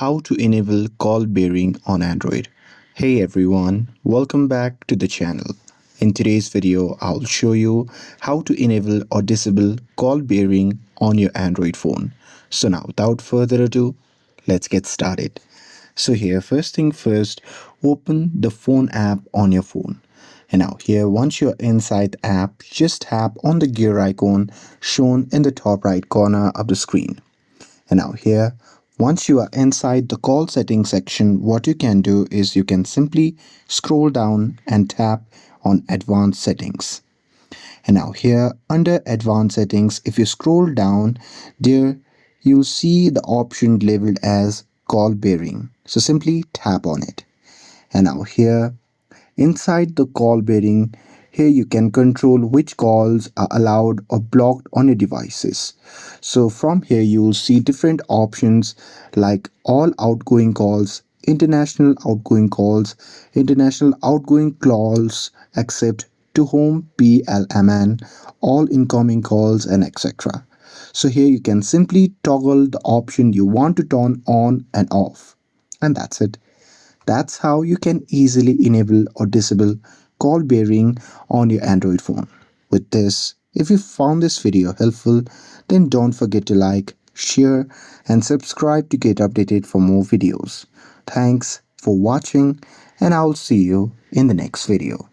how to enable call bearing on Android. Hey everyone, welcome back to the channel. In today's video, I'll show you how to enable or disable call bearing on your Android phone. So now without further ado, let's get started. So here, first thing first, open the phone app on your phone. And now here, once you're inside the app, just tap on the gear icon shown in the top right corner of the screen. And now here, once you are inside the call settings section, what you can do is you can simply scroll down and tap on advanced settings. And now here under advanced settings, if you scroll down there, you'll see the option labeled as call bearing. So simply tap on it. And now here inside the call bearing, here you can control which calls are allowed or blocked on your devices. So from here you will see different options like all outgoing calls, international outgoing calls except to home PLMN, all incoming calls and etc. So here you can simply toggle the option you want to turn on and off. And that's it. That's how you can easily enable or disable call bearing on your Android phone. With this, if you found this video helpful, then don't forget to like, share, and subscribe to get updated for more videos. Thanks for watching, and I'll see you in the next video.